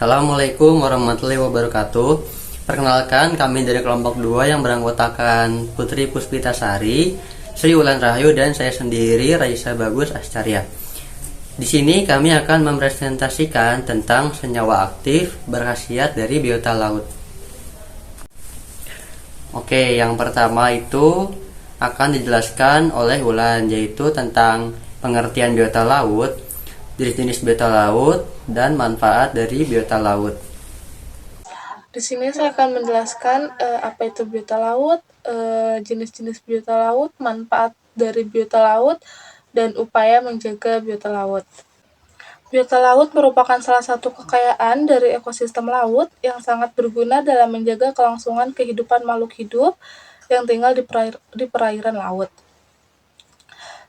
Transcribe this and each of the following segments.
Assalamualaikum warahmatullahi wabarakatuh. Perkenalkan, kami dari kelompok 2 yang beranggotakan Putri Puspitasari, Sri Wulan Rahayu, dan saya sendiri Raisa Bagus Ascaria. Di sini kami akan mempresentasikan tentang senyawa aktif berkhasiat dari biota laut. Oke, yang pertama itu akan dijelaskan oleh Wulan, yaitu tentang pengertian biota laut, jenis-jenis biota laut, dan manfaat dari biota laut. Di sini saya akan menjelaskan apa itu biota laut, jenis-jenis biota laut, manfaat dari biota laut, dan upaya menjaga biota laut. Biota laut merupakan salah satu kekayaan dari ekosistem laut yang sangat berguna dalam menjaga kelangsungan kehidupan makhluk hidup yang tinggal di perairan laut.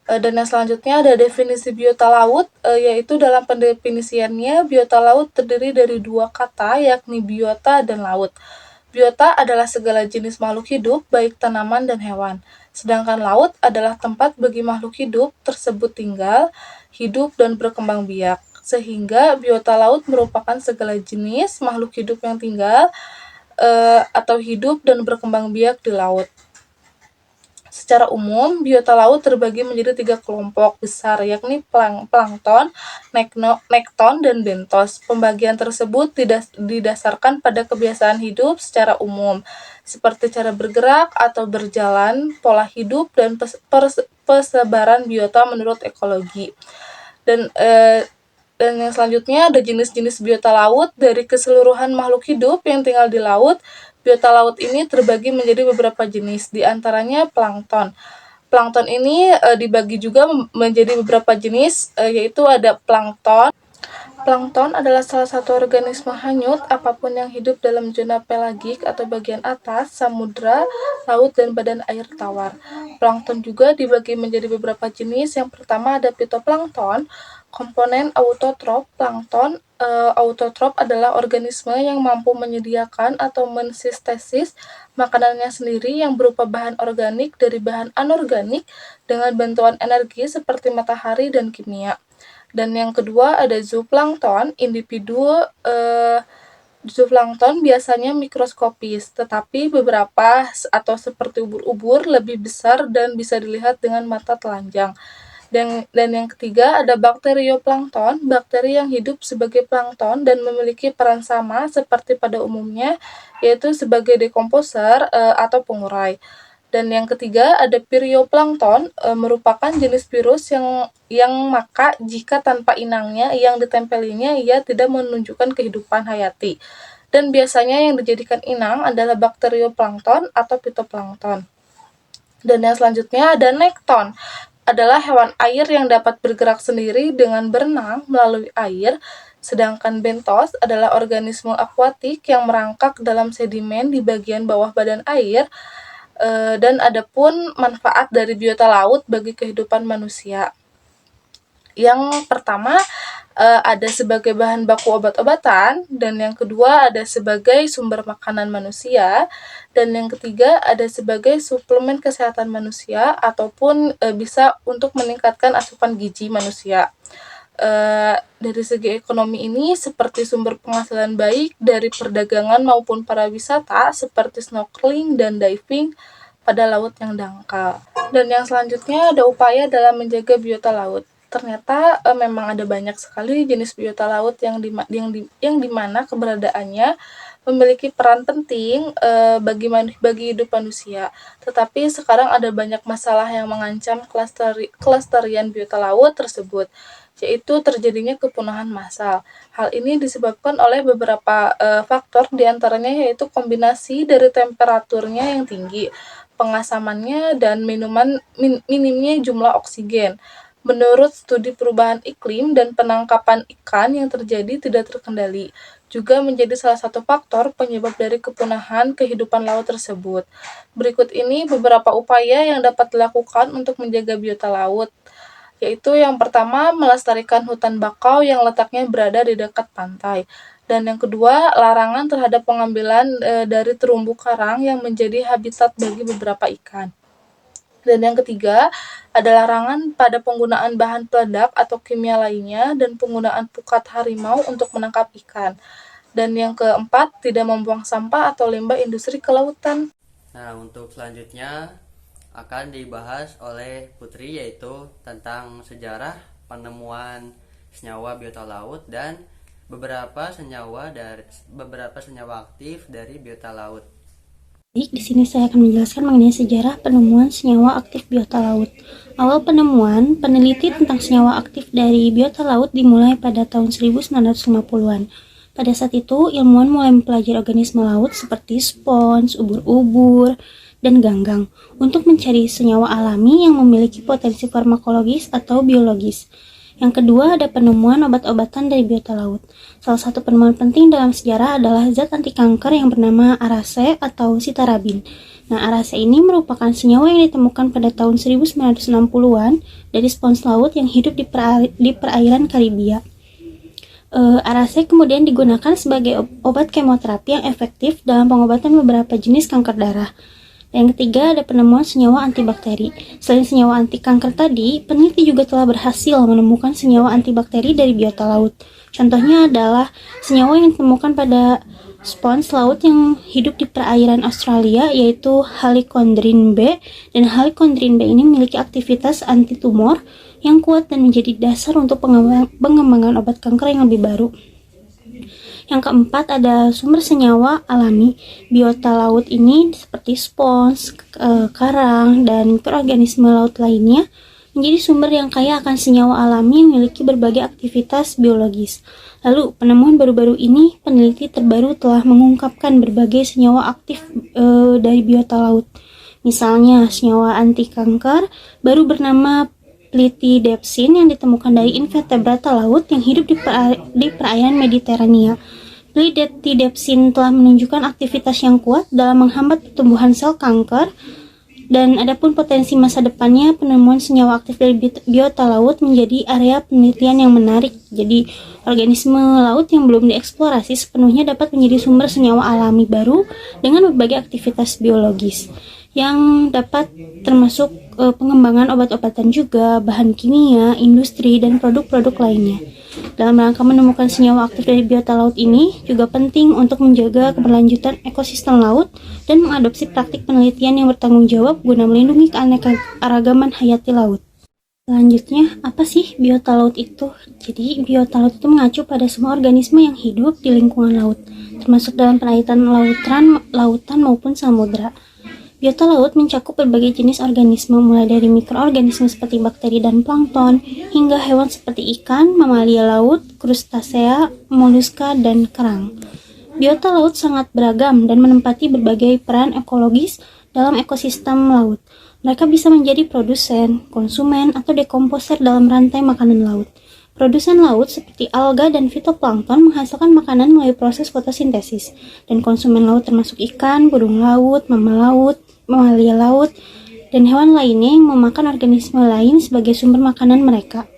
Dan yang selanjutnya ada definisi biota laut, yaitu dalam pendefinisiannya biota laut terdiri dari dua kata, yakni biota dan laut. Biota adalah segala jenis makhluk hidup, baik tanaman dan hewan. Sedangkan laut adalah tempat bagi makhluk hidup tersebut tinggal, hidup, dan berkembang biak. Sehingga biota laut merupakan segala jenis makhluk hidup yang tinggal atau hidup dan berkembang biak di laut. Secara umum, biota laut terbagi menjadi 3 kelompok besar, yakni plankton, nekton, dan bentos. Pembagian tersebut didasarkan pada kebiasaan hidup secara umum, seperti cara bergerak atau berjalan, pola hidup, dan persebaran biota menurut ekologi. Dan yang selanjutnya ada jenis-jenis biota laut. Dari keseluruhan makhluk hidup yang tinggal di laut, biota laut ini terbagi menjadi beberapa jenis, di antaranya plankton. Plankton ini dibagi juga menjadi beberapa jenis, yaitu ada plankton. Plankton adalah salah satu organisme hanyut apapun yang hidup dalam zona pelagik atau bagian atas, samudra, laut, dan badan air tawar. Plankton juga dibagi menjadi beberapa jenis. Yang pertama ada phytoplankton, komponen autotrop plankton. Autotrop adalah organisme yang mampu menyediakan atau mensintesis makanannya sendiri yang berupa bahan organik dari bahan anorganik dengan bantuan energi seperti matahari dan kimia. Dan yang kedua ada zooplankton. Individu zooplankton biasanya mikroskopis, tetapi beberapa atau seperti ubur-ubur lebih besar dan bisa dilihat dengan mata telanjang. Dan yang ketiga ada bakterioplankton, bakteri yang hidup sebagai plankton dan memiliki peran sama seperti pada umumnya, yaitu sebagai dekomposer atau pengurai. Dan yang ketiga ada pirioplankton, merupakan jenis virus yang maka jika tanpa inangnya yang ditempelinya ia tidak menunjukkan kehidupan hayati. Dan biasanya yang dijadikan inang adalah bakterioplankton atau phytoplankton. Dan yang selanjutnya ada nekton, adalah hewan air yang dapat bergerak sendiri dengan berenang melalui air. Sedangkan bentos adalah organisme akuatik yang merangkak dalam sedimen di bagian bawah badan air. Dan adapun manfaat dari biota laut bagi kehidupan manusia. Yang pertama ada sebagai bahan baku obat-obatan, dan yang kedua ada sebagai sumber makanan manusia, dan yang ketiga ada sebagai suplemen kesehatan manusia ataupun bisa untuk meningkatkan asupan gizi manusia. Dari segi ekonomi ini seperti sumber penghasilan baik dari perdagangan maupun pariwisata seperti snorkeling dan diving pada laut yang dangkal. Dan yang selanjutnya ada upaya dalam menjaga biota laut. Ternyata memang ada banyak sekali jenis biota laut yang dimana keberadaannya memiliki peran penting bagi hidup manusia. Tetapi sekarang ada banyak masalah yang mengancam kelestarian biota laut tersebut, yaitu terjadinya kepunahan massal. Hal ini disebabkan oleh beberapa faktor, diantaranya yaitu kombinasi dari temperaturnya yang tinggi, pengasamannya, dan minimnya jumlah oksigen. Menurut studi perubahan iklim dan penangkapan ikan yang terjadi tidak terkendali, juga menjadi salah satu faktor penyebab dari kepunahan kehidupan laut tersebut. Berikut ini beberapa upaya yang dapat dilakukan untuk menjaga biota laut, yaitu yang pertama melestarikan hutan bakau yang letaknya berada di dekat pantai. Dan yang kedua, larangan terhadap pengambilan dari terumbu karang yang menjadi habitat bagi beberapa ikan. Dan yang ketiga, ada larangan pada penggunaan bahan peledak atau kimia lainnya dan penggunaan pukat harimau untuk menangkap ikan. Dan yang keempat, tidak membuang sampah atau limbah industri ke lautan. Nah, untuk selanjutnya akan dibahas oleh Putri, yaitu tentang sejarah penemuan senyawa biota laut dan beberapa senyawa aktif dari biota laut. Baik, di sini saya akan menjelaskan mengenai sejarah penemuan senyawa aktif biota laut. Awal penemuan, peneliti tentang senyawa aktif dari biota laut dimulai pada tahun 1950-an. Pada saat itu, ilmuwan mulai mempelajari organisme laut seperti spons, ubur-ubur, dan ganggang untuk mencari senyawa alami yang memiliki potensi farmakologis atau biologis. Yang kedua, ada penemuan obat-obatan dari biota laut. Salah satu penemuan penting dalam sejarah adalah zat anti kanker yang bernama arase atau sitarabin. Nah, arase ini merupakan senyawa yang ditemukan pada tahun 1960-an dari spons laut yang hidup di perairan Karibia. Arase kemudian digunakan sebagai obat kemoterapi yang efektif dalam pengobatan beberapa jenis kanker darah. Yang ketiga, ada penemuan senyawa antibakteri. Selain senyawa anti kanker tadi, peneliti juga telah berhasil menemukan senyawa antibakteri dari biota laut. Contohnya adalah senyawa yang ditemukan pada spons laut yang hidup di perairan Australia, yaitu Helicondrin B. Dan Helicondrin B ini memiliki aktivitas antitumor yang kuat dan menjadi dasar untuk pengembangan obat kanker yang lebih baru. Yang keempat, ada sumber senyawa alami. Biota laut ini seperti spons, karang, dan mikroorganisme laut lainnya menjadi sumber yang kaya akan senyawa alami yang memiliki berbagai aktivitas biologis. Lalu, penemuan baru-baru ini, peneliti terbaru telah mengungkapkan berbagai senyawa aktif dari biota laut. Misalnya, senyawa anti kanker baru bernama plitidepsin yang ditemukan dari invertebrata laut yang hidup di perairan Mediterania. Plitidepsin telah menunjukkan aktivitas yang kuat dalam menghambat pertumbuhan sel kanker, dan adapun potensi masa depannya, penemuan senyawa aktif dari biota laut menjadi area penelitian yang menarik. Jadi, organisme laut yang belum dieksplorasi sepenuhnya dapat menjadi sumber senyawa alami baru dengan berbagai aktivitas biologis yang dapat termasuk pengembangan obat-obatan juga, bahan kimia, industri, dan produk-produk lainnya. Dalam rangka menemukan senyawa aktif dari biota laut ini juga penting untuk menjaga keberlanjutan ekosistem laut dan mengadopsi praktik penelitian yang bertanggung jawab guna melindungi keanekaragaman hayati laut. Selanjutnya, apa sih biota laut itu? Jadi, biota laut itu mengacu pada semua organisme yang hidup di lingkungan laut, termasuk dalam perairan lautan maupun samudra. Biota laut mencakup berbagai jenis organisme, mulai dari mikroorganisme seperti bakteri dan plankton, hingga hewan seperti ikan, mamalia laut, krustasea, moluska, dan kerang. Biota laut sangat beragam dan menempati berbagai peran ekologis dalam ekosistem laut. Mereka bisa menjadi produsen, konsumen, atau dekomposer dalam rantai makanan laut. Produsen laut seperti alga dan fitoplankton menghasilkan makanan melalui proses fotosintesis, dan konsumen laut termasuk ikan, burung laut, mamalia laut, dan hewan lainnya yang memakan organisme lain sebagai sumber makanan mereka.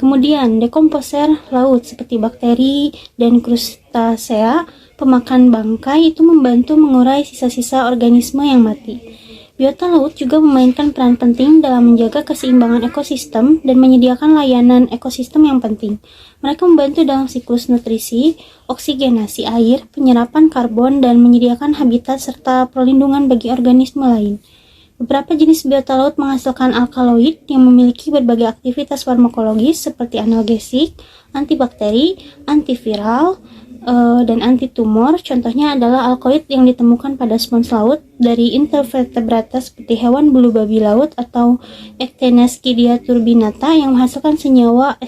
Kemudian, dekomposer laut seperti bakteri dan krustasea, pemakan bangkai, itu membantu mengurai sisa-sisa organisme yang mati. Biota laut juga memainkan peran penting dalam menjaga keseimbangan ekosistem dan menyediakan layanan ekosistem yang penting. Mereka membantu dalam siklus nutrisi, oksigenasi air, penyerapan karbon, dan menyediakan habitat serta perlindungan bagi organisme lain. Beberapa jenis biota laut menghasilkan alkaloid yang memiliki berbagai aktivitas farmakologis seperti analgesik, antibakteri, antiviral, dan antitumor. Contohnya adalah alkaloid yang ditemukan pada spons laut dari invertebrata seperti hewan bulu babi laut atau Echinacea turbinata yang menghasilkan senyawa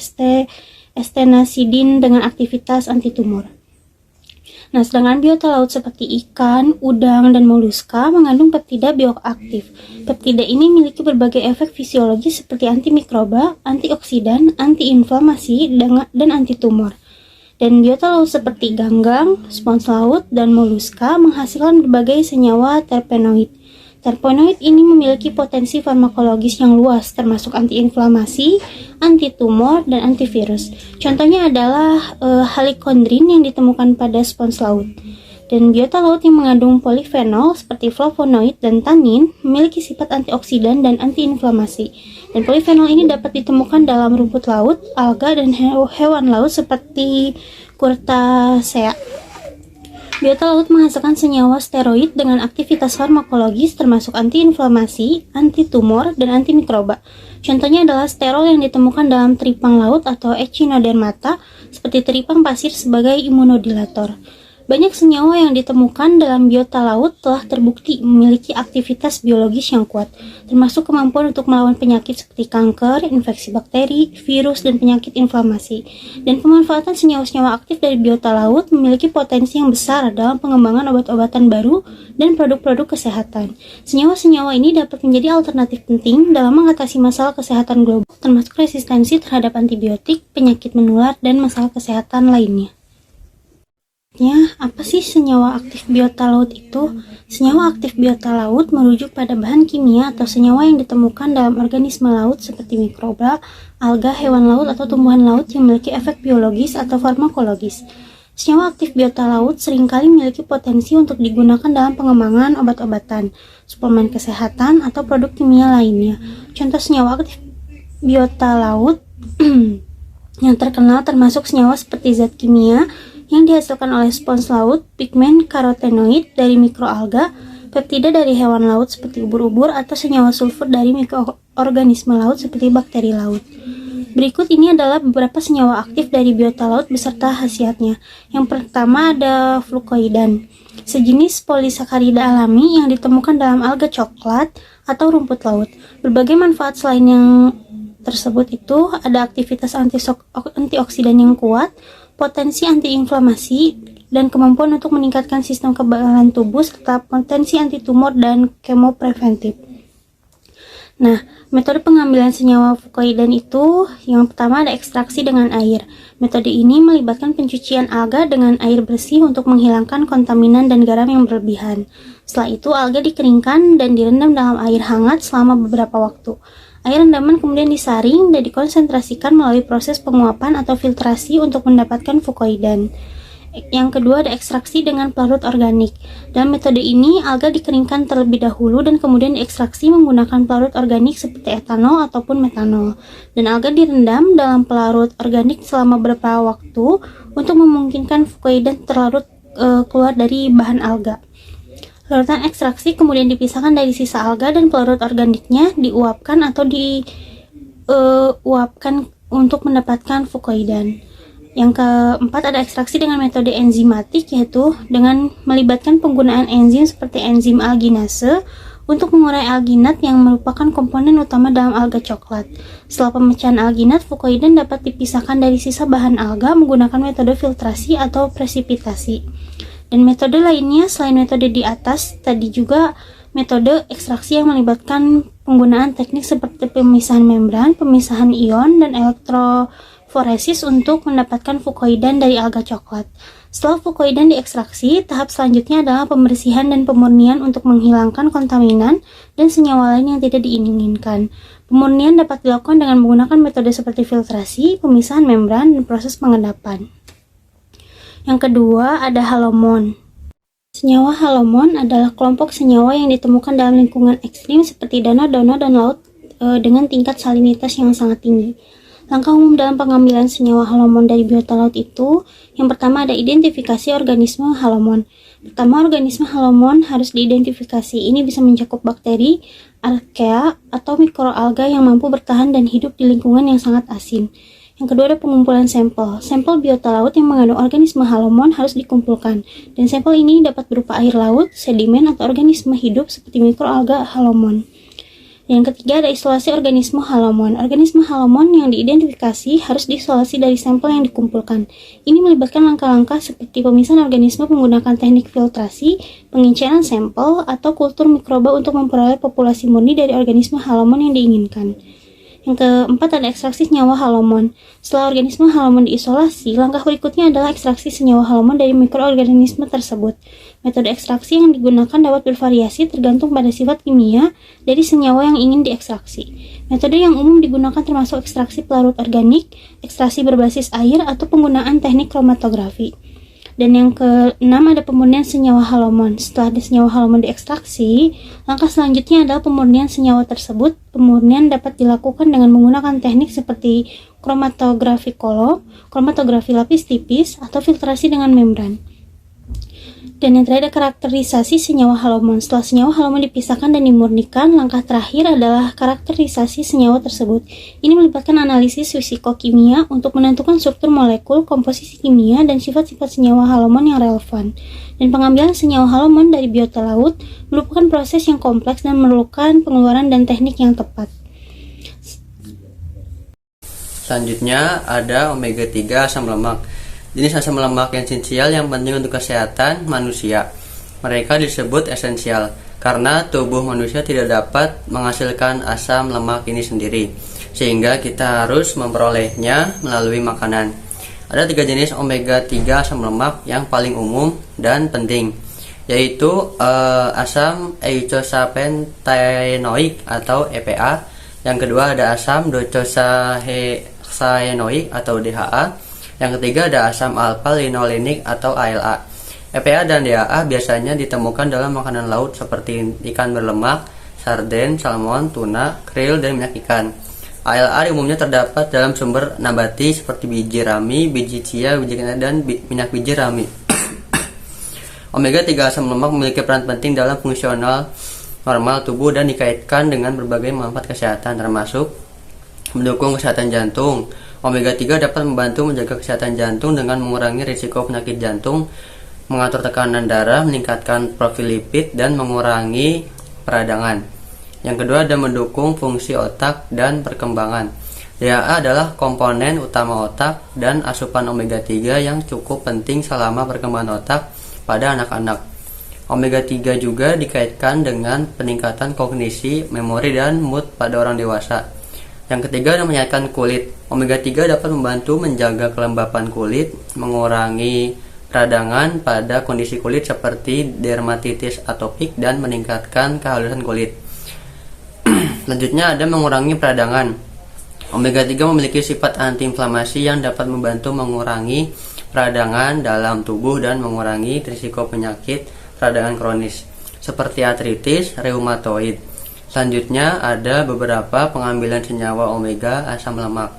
estenasidin dengan aktivitas antitumor. Nah, sedangkan biota laut seperti ikan, udang, dan moluska mengandung peptida bioaktif. Peptida ini memiliki berbagai efek fisiologis seperti antimikroba, antioksidan, antiinflamasi, dan antitumor. Dan biota laut seperti ganggang, spons laut, dan moluska menghasilkan berbagai senyawa terpenoid. Terpenoid ini memiliki potensi farmakologis yang luas, termasuk antiinflamasi, antitumor, dan antivirus. Contohnya adalah helicondrin yang ditemukan pada spons laut. Dan biota laut yang mengandung polifenol seperti flavonoid dan tanin memiliki sifat antioksidan dan antiinflamasi. Dan polifenol ini dapat ditemukan dalam rumput laut, alga, dan hewan laut seperti Curtacea. Biota laut menghasilkan senyawa steroid dengan aktivitas farmakologis termasuk antiinflamasi, antitumor, dan antimikroba. Contohnya adalah sterol yang ditemukan dalam teripang laut atau Echinodermata, seperti teripang pasir sebagai imunodilator. Banyak senyawa yang ditemukan dalam biota laut telah terbukti memiliki aktivitas biologis yang kuat, termasuk kemampuan untuk melawan penyakit seperti kanker, infeksi bakteri, virus, dan penyakit inflamasi. Dan pemanfaatan senyawa-senyawa aktif dari biota laut memiliki potensi yang besar dalam pengembangan obat-obatan baru dan produk-produk kesehatan. Senyawa-senyawa ini dapat menjadi alternatif penting dalam mengatasi masalah kesehatan global, termasuk resistensi terhadap antibiotik, penyakit menular, dan masalah kesehatan lainnya. Apa sih senyawa aktif biota laut itu? Senyawa aktif biota laut merujuk pada bahan kimia atau senyawa yang ditemukan dalam organisme laut seperti mikroba, alga, hewan laut, atau tumbuhan laut yang memiliki efek biologis atau farmakologis. Senyawa aktif biota laut seringkali memiliki potensi untuk digunakan dalam pengembangan obat-obatan, suplemen kesehatan, atau produk kimia lainnya. Contoh senyawa aktif biota laut yang terkenal termasuk senyawa seperti zat kimia yang dihasilkan oleh spons laut, pigmen karotenoid dari mikroalga, peptida dari hewan laut seperti ubur-ubur, atau senyawa sulfur dari mikroorganisme laut seperti bakteri laut. Berikut ini adalah beberapa senyawa aktif dari biota laut beserta khasiatnya. Yang pertama ada flukoidan, sejenis polisakarida alami yang ditemukan dalam alga coklat atau rumput laut. Berbagai manfaat selain yang tersebut itu ada aktivitas antioksidan yang kuat, potensi antiinflamasi, dan kemampuan untuk meningkatkan sistem kekebalan tubuh, serta potensi antitumor dan kemopreventif. Nah, metode pengambilan senyawa flukoidan itu yang pertama ada ekstraksi dengan air. Metode ini melibatkan pencucian alga dengan air bersih untuk menghilangkan kontaminan dan garam yang berlebihan. Setelah itu alga dikeringkan dan direndam dalam air hangat selama beberapa waktu. Air rendaman kemudian disaring dan dikonsentrasikan melalui proses penguapan atau filtrasi untuk mendapatkan flukoidan. Yang kedua ada ekstraksi dengan pelarut organik. Dalam metode ini, alga dikeringkan terlebih dahulu dan kemudian diekstraksi menggunakan pelarut organik seperti etanol ataupun metanol. Dan alga direndam dalam pelarut organik selama beberapa waktu untuk memungkinkan flukoidan terlarut keluar dari bahan alga. Larutan ekstraksi kemudian dipisahkan dari sisa alga dan pelarut organiknya diuapkan atau diuapkan untuk mendapatkan flukoidan. Yang keempat ada ekstraksi dengan metode enzimatik, yaitu dengan melibatkan penggunaan enzim seperti enzim alginase untuk mengurai alginat yang merupakan komponen utama dalam alga coklat. Setelah pemecahan alginat, flukoidan dapat dipisahkan dari sisa bahan alga menggunakan metode filtrasi atau presipitasi. Dan metode lainnya selain metode di atas tadi juga metode ekstraksi yang melibatkan penggunaan teknik seperti pemisahan membran, pemisahan ion, dan elektroforesis untuk mendapatkan flukoidan dari alga coklat. Setelah flukoidan diekstraksi, tahap selanjutnya adalah pembersihan dan pemurnian untuk menghilangkan kontaminan dan senyawa lain yang tidak diinginkan. Pemurnian dapat dilakukan dengan menggunakan metode seperti filtrasi, pemisahan membran, dan proses pengendapan. Yang kedua ada halomon. Senyawa halomon adalah kelompok senyawa yang ditemukan dalam lingkungan ekstrim seperti danau-danau dan laut dengan tingkat salinitas yang sangat tinggi. Langkah umum dalam pengambilan senyawa halomon dari biota laut itu, yang pertama ada identifikasi organisme halomon. Pertama, organisme halomon harus diidentifikasi. Ini bisa mencakup bakteri, archaea, atau mikroalga yang mampu bertahan dan hidup di lingkungan yang sangat asin. Yang kedua ada pengumpulan sampel. Sampel biota laut yang mengandung organisme halomon harus dikumpulkan, dan sampel ini dapat berupa air laut, sedimen, atau organisme hidup seperti mikroalga halomon. Yang ketiga ada isolasi organisme halomon. Organisme halomon yang diidentifikasi harus diisolasi dari sampel yang dikumpulkan. Ini melibatkan langkah-langkah seperti pemisahan organisme menggunakan teknik filtrasi, penginceran sampel, atau kultur mikroba untuk memperoleh populasi murni dari organisme halomon yang diinginkan. Yang keempat ada ekstraksi senyawa halomon. Setelah organisme halomon diisolasi, langkah berikutnya adalah ekstraksi senyawa halomon dari mikroorganisme tersebut. Metode ekstraksi yang digunakan dapat bervariasi tergantung pada sifat kimia dari senyawa yang ingin diekstraksi. Metode yang umum digunakan termasuk ekstraksi pelarut organik, ekstraksi berbasis air, atau penggunaan teknik kromatografi. Dan yang keenam ada pemurnian senyawa halomon. Setelah senyawa halomon diekstraksi, langkah selanjutnya adalah pemurnian senyawa tersebut. Pemurnian dapat dilakukan dengan menggunakan teknik seperti kromatografi kolom, kromatografi lapis tipis, atau filtrasi dengan membran. Dan yang terakhir ada karakterisasi senyawa halomon. Setelah senyawa halomon dipisahkan dan dimurnikan, langkah terakhir adalah karakterisasi senyawa tersebut. Ini melibatkan analisis fisikokimia untuk menentukan struktur molekul, komposisi kimia, dan sifat-sifat senyawa halomon yang relevan. Dan pengambilan senyawa halomon dari biota laut merupakan proses yang kompleks dan memerlukan pengeluaran dan teknik yang tepat. Selanjutnya ada omega 3 asam lemak. Jenis asam lemak yang esensial yang penting untuk kesehatan manusia. Mereka disebut esensial karena tubuh manusia tidak dapat menghasilkan asam lemak ini sendiri, sehingga kita harus memperolehnya melalui makanan. Ada 3 jenis omega 3 asam lemak yang paling umum dan penting, yaitu asam eicosapentaenoik atau EPA. Yang kedua ada asam docosahexaenoik atau DHA. Yang ketiga ada asam alpha-linolinik atau ALA. EPA dan DHA biasanya ditemukan dalam makanan laut seperti ikan berlemak, sarden, salmon, tuna, krill, dan minyak ikan. ALA umumnya terdapat dalam sumber nabati seperti biji rami, biji chia, biji kena, dan minyak biji rami. Omega 3 asam lemak memiliki peran penting dalam fungsional normal tubuh dan dikaitkan dengan berbagai manfaat kesehatan, termasuk mendukung kesehatan jantung. Omega 3 dapat membantu menjaga kesehatan jantung dengan mengurangi risiko penyakit jantung, mengatur tekanan darah, meningkatkan profil lipid, dan mengurangi peradangan. Yang kedua ada mendukung fungsi otak dan perkembangan. DHA adalah komponen utama otak dan asupan omega 3 yang cukup penting selama perkembangan otak pada anak-anak. Omega 3 juga dikaitkan dengan peningkatan kognisi, memori, dan mood pada orang dewasa. Yang ketiga adalah menyehatkan kulit. Omega 3 dapat membantu menjaga kelembapan kulit, mengurangi peradangan pada kondisi kulit seperti dermatitis atopik, dan meningkatkan kehalusan kulit. Selanjutnya ada mengurangi peradangan. Omega 3 memiliki sifat antiinflamasi yang dapat membantu mengurangi peradangan dalam tubuh dan mengurangi risiko penyakit peradangan kronis seperti artritis reumatoid. Selanjutnya ada beberapa pengambilan senyawa omega asam lemak,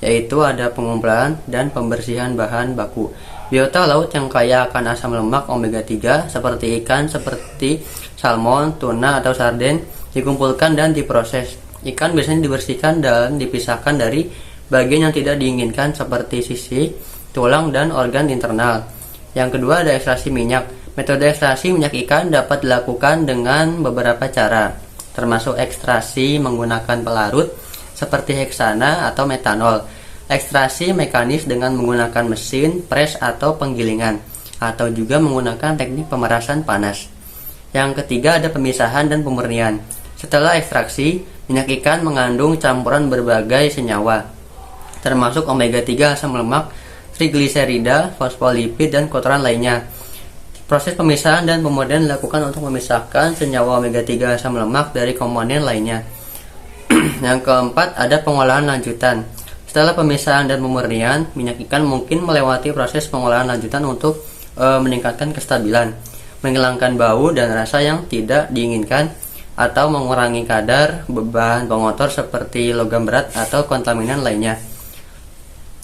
yaitu ada pengumpulan dan pembersihan bahan baku. Biota laut yang kaya akan asam lemak omega 3 seperti ikan seperti salmon, tuna, atau sarden dikumpulkan dan diproses. Ikan biasanya dibersihkan dan dipisahkan dari bagian yang tidak diinginkan seperti sisik, tulang, dan organ internal. Yang kedua ada ekstraksi minyak. Metode ekstraksi minyak ikan dapat dilakukan dengan beberapa cara, termasuk ekstraksi menggunakan pelarut seperti heksana atau metanol, ekstraksi mekanis dengan menggunakan mesin pres atau penggilingan, atau juga menggunakan teknik pemerasan panas. Yang ketiga ada pemisahan dan pemurnian. Setelah ekstraksi, minyak ikan mengandung campuran berbagai senyawa, termasuk omega 3 asam lemak, trigliserida, fosfolipid, dan kotoran lainnya. Proses pemisahan dan pemurnian dilakukan untuk memisahkan senyawa omega 3 asam lemak dari komponen lainnya. Yang keempat ada pengolahan lanjutan. Setelah pemisahan dan pemurnian, minyak ikan mungkin melewati proses pengolahan lanjutan untuk meningkatkan kestabilan, menghilangkan bau dan rasa yang tidak diinginkan, atau mengurangi kadar bahan pengotor seperti logam berat atau kontaminan lainnya.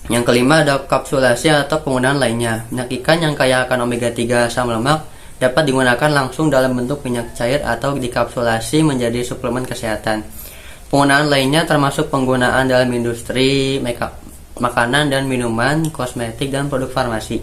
Yang kelima ada kapsulasi atau penggunaan lainnya. Minyak ikan yang kaya akan omega 3 asam lemak dapat digunakan langsung dalam bentuk minyak cair atau dikapsulasi menjadi suplemen kesehatan. Penggunaan lainnya termasuk penggunaan dalam industri makanan dan minuman, kosmetik, dan produk farmasi.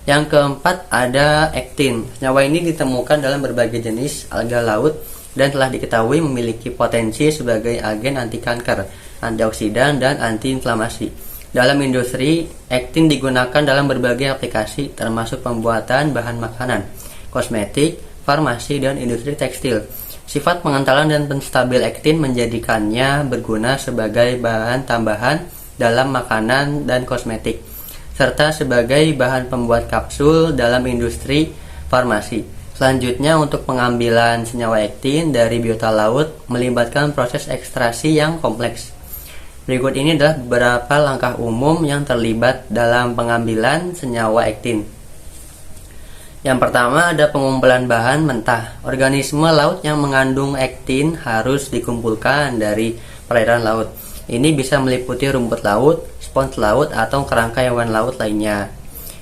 Yang keempat ada ektin. Senyawa ini ditemukan dalam berbagai jenis alga laut dan telah diketahui memiliki potensi sebagai agen anti kanker, antioksidan, dan antiinflamasi. Dalam industri, ektin digunakan dalam berbagai aplikasi termasuk pembuatan bahan makanan, kosmetik, farmasi, dan industri tekstil. Sifat pengentalan dan penstabil ektin menjadikannya berguna sebagai bahan tambahan dalam makanan dan kosmetik, serta sebagai bahan pembuat kapsul dalam industri farmasi. Selanjutnya, untuk pengambilan senyawa ektin dari biota laut melibatkan proses ekstraksi yang kompleks. Berikut ini adalah beberapa langkah umum yang terlibat dalam pengambilan senyawa ektin. Yang pertama ada pengumpulan bahan mentah. Organisme laut yang mengandung ektin harus dikumpulkan dari perairan laut. Ini bisa meliputi rumput laut, spons laut, atau kerangka hewan laut lainnya.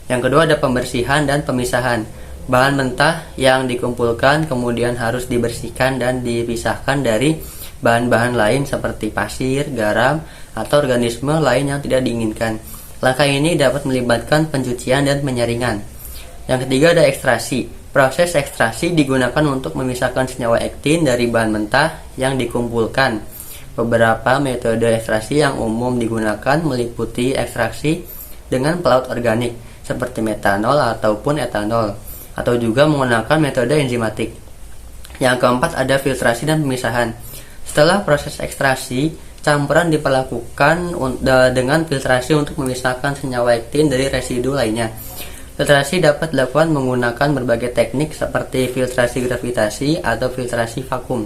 Yang kedua ada pembersihan dan pemisahan. Bahan mentah yang dikumpulkan kemudian harus dibersihkan dan dipisahkan dari bahan-bahan lain seperti pasir, garam, atau organisme lain yang tidak diinginkan. Langkah ini dapat melibatkan pencucian dan penyaringan. Yang ketiga ada ekstraksi. Proses ekstraksi digunakan untuk memisahkan senyawa aktin dari bahan mentah yang dikumpulkan. Beberapa metode ekstraksi yang umum digunakan meliputi ekstraksi dengan pelaut organik seperti metanol ataupun etanol, atau juga menggunakan metode enzimatik. Yang keempat ada filtrasi dan pemisahan. Setelah proses ekstraksi, campuran diperlakukan dengan filtrasi untuk memisahkan senyawa aktin dari residu lainnya. Filtrasi dapat dilakukan menggunakan berbagai teknik seperti filtrasi gravitasi atau filtrasi vakum.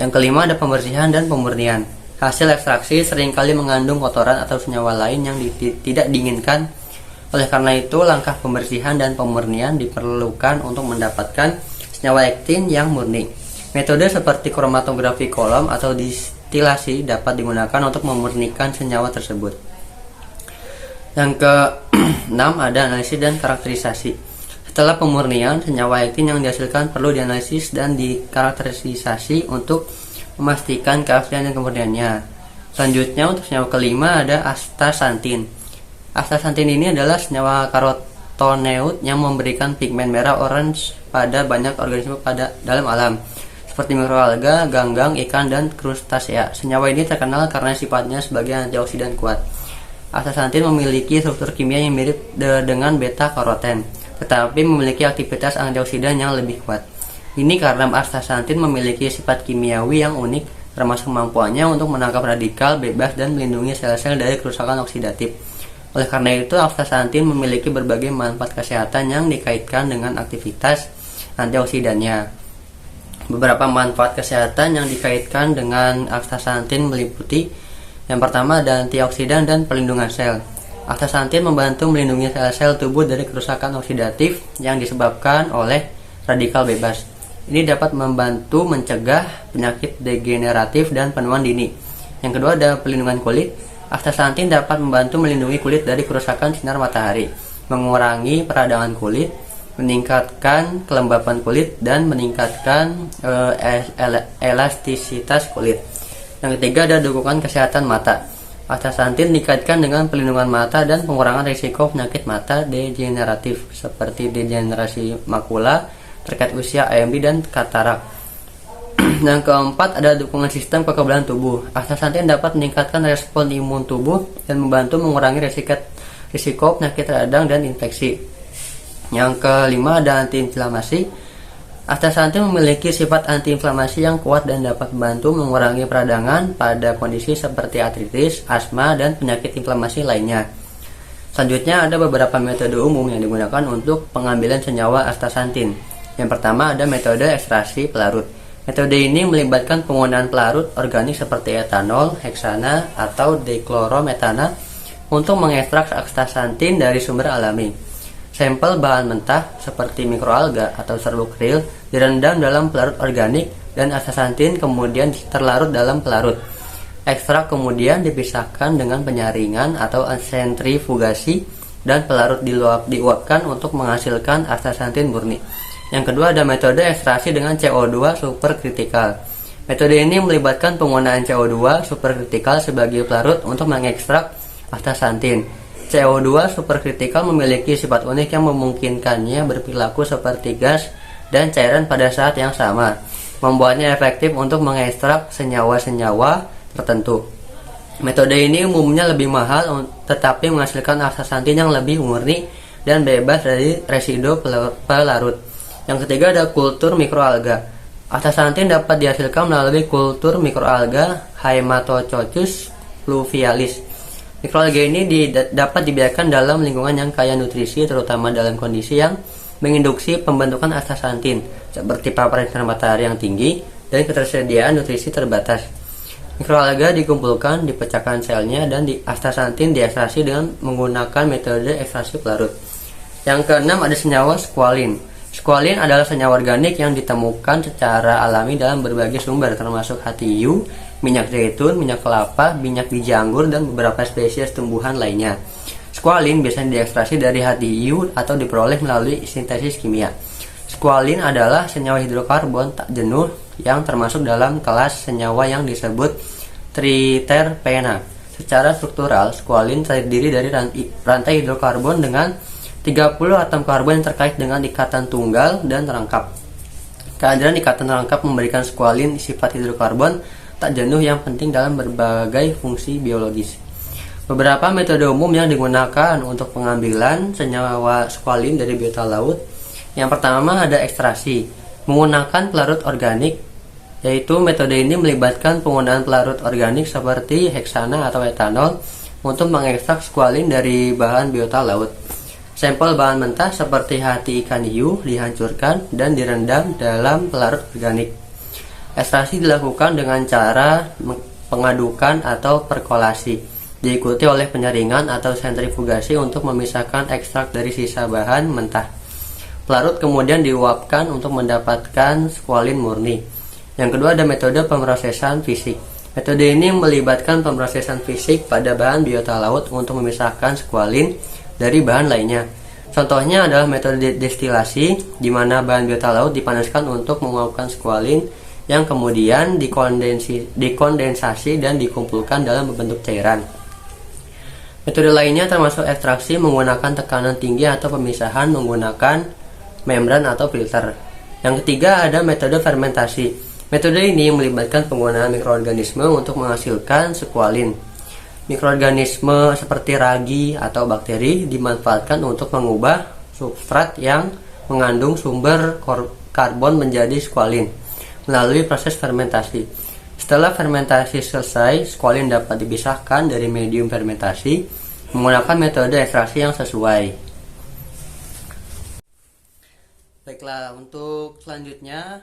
Yang kelima ada pembersihan dan pemurnian. Hasil ekstraksi seringkali mengandung kotoran atau senyawa lain yang tidak diinginkan. Oleh karena itu, langkah pembersihan dan pemurnian diperlukan untuk mendapatkan senyawa aktin yang murni. Metode seperti kromatografi kolom atau distilasi dapat digunakan untuk memurnikan senyawa tersebut. Yang ke-6 ada analisis dan karakterisasi. Setelah pemurnian, senyawa aktin yang dihasilkan perlu dianalisis dan dikarakterisasi untuk memastikan keaslian dan kemurniannya. Selanjutnya untuk senyawa kelima ada astaxanthin. Astaxanthin ini adalah senyawa karotoneut yang memberikan pigmen merah orange pada banyak organisme dalam alam, seperti mikroalga, ganggang, ikan, dan krustasea. Senyawa ini terkenal karena sifatnya sebagai antioksidan kuat. Astaxanthin memiliki struktur kimia yang mirip dengan beta-karoten, tetapi memiliki aktivitas antioksidan yang lebih kuat. Ini karena astaxanthin memiliki sifat kimiawi yang unik, termasuk kemampuannya untuk menangkap radikal bebas dan melindungi sel-sel dari kerusakan oksidatif. Oleh karena itu, astaxanthin memiliki berbagai manfaat kesehatan yang dikaitkan dengan aktivitas antioksidannya. Beberapa manfaat kesehatan yang dikaitkan dengan astaxanthin meliputi: yang pertama ada antioksidan dan perlindungan sel. Astaxanthin membantu melindungi sel-sel tubuh dari kerusakan oksidatif yang disebabkan oleh radikal bebas. Ini dapat membantu mencegah penyakit degeneratif dan penuaan dini. Yang kedua ada perlindungan kulit. Astaxanthin dapat membantu melindungi kulit dari kerusakan sinar matahari, mengurangi peradangan kulit, meningkatkan kelembapan kulit, dan meningkatkan elastisitas kulit. Yang ketiga ada dukungan kesehatan mata. Astaxanthin dikaitkan dengan perlindungan mata dan pengurangan risiko penyakit mata degeneratif seperti degenerasi makula terkait usia, AMD, dan katarak. Yang keempat ada dukungan sistem kekebalan tubuh. Astaxanthin dapat meningkatkan respon imun tubuh dan membantu mengurangi risiko penyakit radang dan infeksi. Yang kelima ada antiinflamasi. Astaxanthin memiliki sifat antiinflamasi yang kuat dan dapat membantu mengurangi peradangan pada kondisi seperti artritis, asma, dan penyakit inflamasi lainnya. Selanjutnya ada beberapa metode umum yang digunakan untuk pengambilan senyawa astaxanthin. Yang pertama ada metode ekstraksi pelarut. Metode ini melibatkan penggunaan pelarut organik seperti etanol, heksana, atau diklorometana untuk mengekstrak astaxanthin dari sumber alami. Sampel bahan mentah seperti mikroalga atau serbuk krill direndam dalam pelarut organik dan astaxanthin kemudian terlarut dalam pelarut. Ekstrak kemudian dipisahkan dengan penyaringan atau sentrifugasi dan pelarut diuapkan untuk menghasilkan astaxanthin murni. Yang kedua ada metode ekstraksi dengan CO2 superkritikal. Metode ini melibatkan penggunaan CO2 superkritikal sebagai pelarut untuk mengekstrak astaxanthin. CO2 superkritikal memiliki sifat unik yang memungkinkannya berperilaku seperti gas dan cairan pada saat yang sama, membuatnya efektif untuk mengekstrak senyawa-senyawa tertentu. Metode ini umumnya lebih mahal tetapi menghasilkan astaxanthin yang lebih murni dan bebas dari residu pelarut. Yang ketiga ada kultur mikroalga. Astaxanthin dapat dihasilkan melalui kultur mikroalga Haematococcus pluvialis. Mikroalga ini dapat dibiarkan dalam lingkungan yang kaya nutrisi, terutama dalam kondisi yang menginduksi pembentukan astaxanthin seperti paparan sinar matahari yang tinggi dan ketersediaan nutrisi terbatas. Mikroalga dikumpulkan, dipecahkan selnya, dan astaxanthin diekstraksi dengan menggunakan metode ekstraksi pelarut. Yang keenam ada senyawa squalene. Squalene adalah senyawa organik yang ditemukan secara alami dalam berbagai sumber termasuk hati hiu, minyak zaitun, minyak kelapa, minyak biji anggur, dan beberapa spesies tumbuhan lainnya. Squalene biasanya diekstraksi dari hati hiu atau diperoleh melalui sintesis kimia. Squalene adalah senyawa hidrokarbon tak jenuh yang termasuk dalam kelas senyawa yang disebut triterpena. Secara struktural, squalene terdiri dari rantai hidrokarbon dengan 30 atom karbon yang terkait dengan ikatan tunggal dan rangkap. Kehadiran ikatan rangkap memberikan squalene sifat hidrokarbon tak jenuh yang penting dalam berbagai fungsi biologis. Beberapa metode umum yang digunakan untuk pengambilan senyawa squalene dari biota laut. Yang pertama ada ekstraksi menggunakan pelarut organik, yaitu metode ini melibatkan penggunaan pelarut organik seperti heksana atau etanol untuk mengekstrak squalene dari bahan biota laut. Sampel bahan mentah seperti hati ikan hiu dihancurkan dan direndam dalam pelarut organik. Ekstraksi dilakukan dengan cara pengadukan atau perkolasi, diikuti oleh penyaringan atau sentrifugasi untuk memisahkan ekstrak dari sisa bahan mentah. Pelarut kemudian diuapkan untuk mendapatkan squalene murni. Yang kedua ada metode pemrosesan fisik. Metode ini melibatkan pemrosesan fisik pada bahan biota laut untuk memisahkan squalene dari bahan lainnya. Contohnya adalah metode destilasi, di mana bahan biota laut dipanaskan untuk menguapkan squalene yang kemudian dikondensasi dan dikumpulkan dalam bentuk cairan. Metode lainnya termasuk ekstraksi menggunakan tekanan tinggi atau pemisahan menggunakan membran atau filter. Yang ketiga ada metode fermentasi. Metode ini melibatkan penggunaan mikroorganisme untuk menghasilkan squalene. Mikroorganisme seperti ragi atau bakteri dimanfaatkan untuk mengubah substrat yang mengandung sumber karbon menjadi squalene melalui proses fermentasi. Setelah fermentasi selesai, squalene dapat dipisahkan dari medium fermentasi menggunakan metode ekstraksi yang sesuai. Baiklah, untuk selanjutnya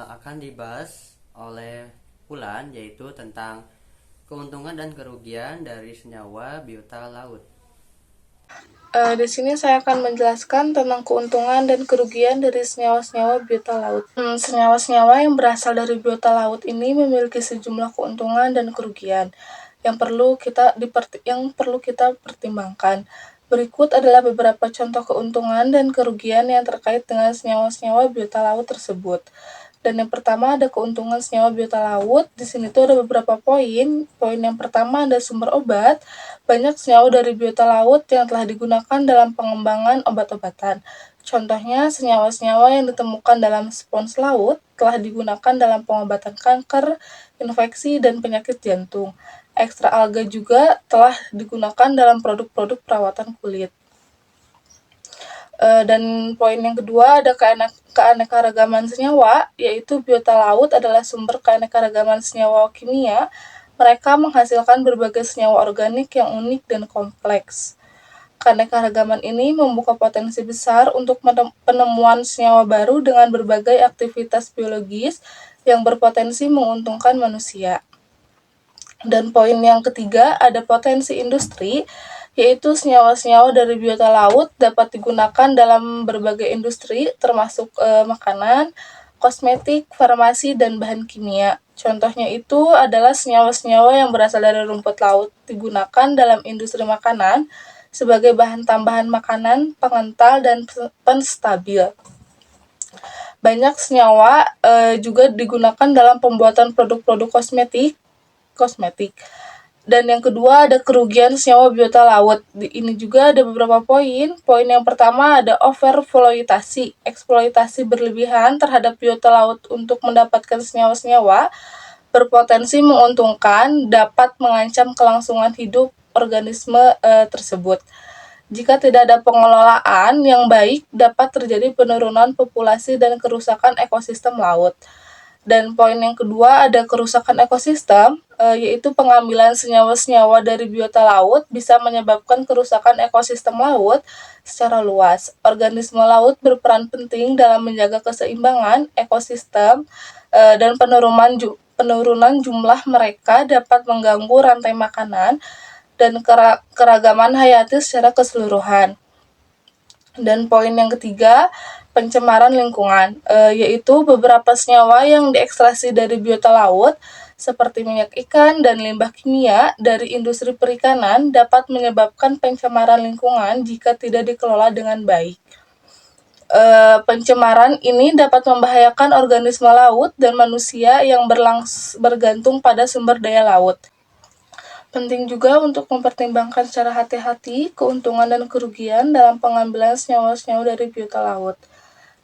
akan dibahas oleh Ulan, yaitu tentang keuntungan dan kerugian dari senyawa biota laut. Di sini saya akan menjelaskan tentang keuntungan dan kerugian dari senyawa-senyawa biota laut. Senyawa-senyawa yang berasal dari biota laut ini memiliki sejumlah keuntungan dan kerugian yang perlu kita pertimbangkan. Berikut adalah beberapa contoh keuntungan dan kerugian yang terkait dengan senyawa-senyawa biota laut tersebut. Dan yang pertama ada keuntungan senyawa biota laut. Di sini tuh ada beberapa poin. Poin yang pertama ada sumber obat. Banyak senyawa dari biota laut yang telah digunakan dalam pengembangan obat-obatan. Contohnya, senyawa-senyawa yang ditemukan dalam spons laut telah digunakan dalam pengobatan kanker, infeksi, dan penyakit jantung. Ekstra alga juga telah digunakan dalam produk-produk perawatan kulit. Dan poin yang kedua ada keanekaragaman senyawa, yaitu biota laut adalah sumber keanekaragaman senyawa kimia. Mereka menghasilkan berbagai senyawa organik yang unik dan kompleks. Keanekaragaman ini membuka potensi besar untuk penemuan senyawa baru dengan berbagai aktivitas biologis yang berpotensi menguntungkan manusia. Dan poin yang ketiga ada potensi industri, yaitu senyawa-senyawa dari biota laut dapat digunakan dalam berbagai industri termasuk makanan, kosmetik, farmasi, dan bahan kimia. Contohnya itu adalah senyawa-senyawa yang berasal dari rumput laut digunakan dalam industri makanan sebagai bahan tambahan makanan, pengental, dan penstabil. Banyak senyawa juga digunakan dalam pembuatan produk-produk kosmetik. Dan yang kedua ada kerugian senyawa biota laut. Ini juga ada beberapa poin. Poin yang pertama ada overfloitasi, eksploitasi berlebihan terhadap biota laut untuk mendapatkan senyawa-senyawa berpotensi menguntungkan dapat mengancam kelangsungan hidup organisme tersebut. Jika tidak ada pengelolaan yang baik, dapat terjadi penurunan populasi dan kerusakan ekosistem laut. Dan poin yang kedua ada kerusakan ekosistem, yaitu pengambilan senyawa-senyawa dari biota laut bisa menyebabkan kerusakan ekosistem laut secara luas. Organisme laut berperan penting dalam menjaga keseimbangan ekosistem dan penurunan jumlah mereka dapat mengganggu rantai makanan dan keragaman hayati secara keseluruhan. Dan poin yang ketiga, pencemaran lingkungan, yaitu beberapa senyawa yang diekstraksi dari biota laut seperti minyak ikan dan limbah kimia dari industri perikanan dapat menyebabkan pencemaran lingkungan jika tidak dikelola dengan baik. Pencemaran ini dapat membahayakan organisme laut dan manusia yang bergantung pada sumber daya laut. Penting juga untuk mempertimbangkan secara hati-hati keuntungan dan kerugian dalam pengambilan senyawa-senyawa dari biota laut.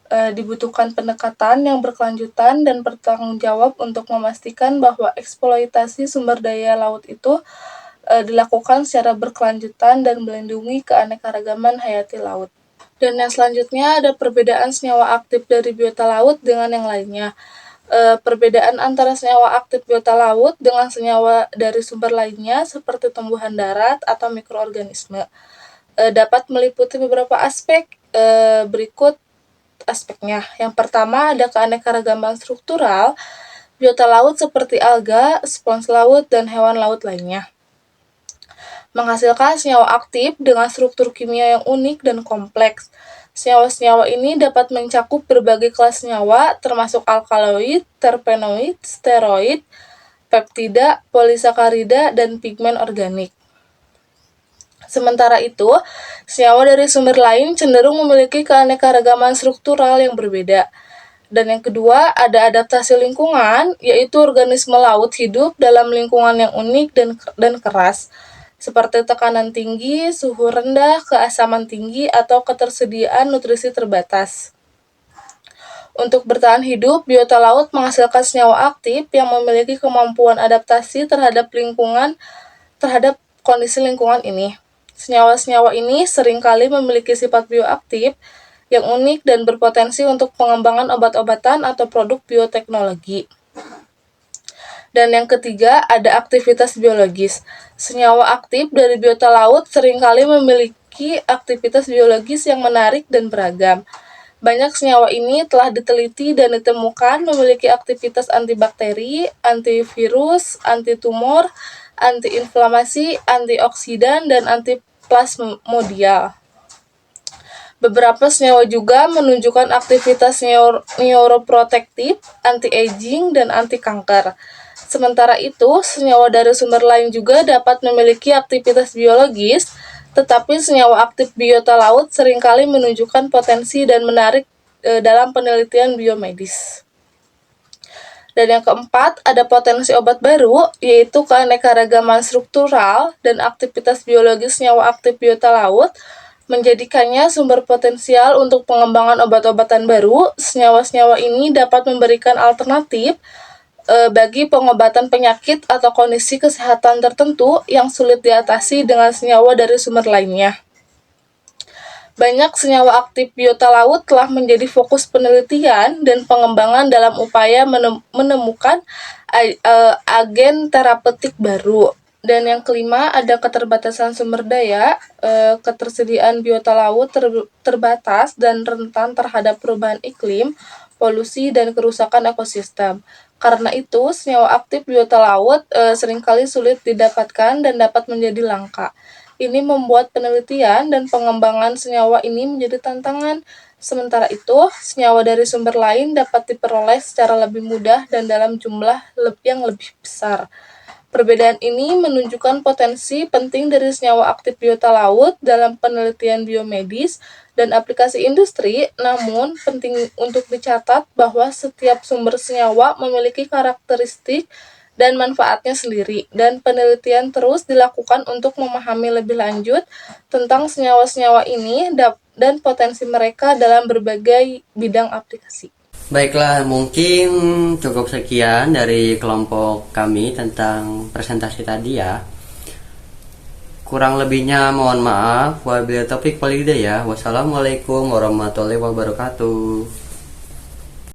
Dibutuhkan pendekatan yang berkelanjutan dan bertanggung jawab untuk memastikan bahwa eksploitasi sumber daya laut itu dilakukan secara berkelanjutan dan melindungi keanekaragaman hayati laut. Dan yang selanjutnya ada perbedaan senyawa aktif dari biota laut dengan yang lainnya. Perbedaan antara senyawa aktif biota laut dengan senyawa dari sumber lainnya seperti tumbuhan darat atau mikroorganisme dapat meliputi beberapa aspek. Berikut aspeknya. Yang pertama ada keanekaragaman struktural biota laut seperti alga, spons laut, dan hewan laut lainnya. Menghasilkan senyawa aktif dengan struktur kimia yang unik dan kompleks. Senyawa-senyawa ini dapat mencakup berbagai kelas senyawa termasuk alkaloid, terpenoid, steroid, peptida, polisakarida, dan pigmen organik. Sementara itu, senyawa dari sumber lain cenderung memiliki keanekaragaman struktural yang berbeda. Dan yang kedua, ada adaptasi lingkungan, yaitu organisme laut hidup dalam lingkungan yang unik dan keras, seperti tekanan tinggi, suhu rendah, keasaman tinggi, atau ketersediaan nutrisi terbatas. Untuk bertahan hidup, biota laut menghasilkan senyawa aktif yang memiliki kemampuan adaptasi terhadap kondisi lingkungan ini. Senyawa-senyawa ini seringkali memiliki sifat bioaktif yang unik dan berpotensi untuk pengembangan obat-obatan atau produk bioteknologi. Dan yang ketiga, ada aktivitas biologis. Senyawa aktif dari biota laut seringkali memiliki aktivitas biologis yang menarik dan beragam. Banyak senyawa ini telah diteliti dan ditemukan memiliki aktivitas antibakteri, antivirus, antitumor, antiinflamasi, antioksidan, dan antiplasmodial. Beberapa senyawa juga menunjukkan aktivitas neuroprotektif, anti-aging, dan anti-kanker. Sementara itu, senyawa dari sumber lain juga dapat memiliki aktivitas biologis, tetapi senyawa aktif biota laut seringkali menunjukkan potensi dan menarik dalam penelitian biomedis. Dan yang keempat, ada potensi obat baru, yaitu keanekaragaman struktural dan aktivitas biologis senyawa aktif biota laut, menjadikannya sumber potensial untuk pengembangan obat-obatan baru. Senyawa-senyawa ini dapat memberikan alternatif bagi pengobatan penyakit atau kondisi kesehatan tertentu yang sulit diatasi dengan senyawa dari sumber lainnya. Banyak senyawa aktif biota laut telah menjadi fokus penelitian dan pengembangan dalam upaya menemukan agen terapeutik baru. Dan yang kelima, ada keterbatasan sumber daya. Ketersediaan biota laut terbatas dan rentan terhadap perubahan iklim, polusi, dan kerusakan ekosistem. Karena itu, senyawa aktif biota laut seringkali sulit didapatkan dan dapat menjadi langka. Ini membuat penelitian dan pengembangan senyawa ini menjadi tantangan. Sementara itu, senyawa dari sumber lain dapat diperoleh secara lebih mudah dan dalam jumlah yang lebih besar. Perbedaan ini menunjukkan potensi penting dari senyawa aktif biota laut dalam penelitian biomedis dan aplikasi industri, namun penting untuk dicatat bahwa setiap sumber senyawa memiliki karakteristik dan manfaatnya sendiri, dan penelitian terus dilakukan untuk memahami lebih lanjut tentang senyawa-senyawa ini dan potensi mereka dalam berbagai bidang aplikasi. Baiklah, mungkin cukup sekian dari kelompok kami tentang presentasi tadi ya. Kurang lebihnya mohon maaf. Wabillahi taufiq wal hidayah. Wassalamualaikum warahmatullahi wabarakatuh.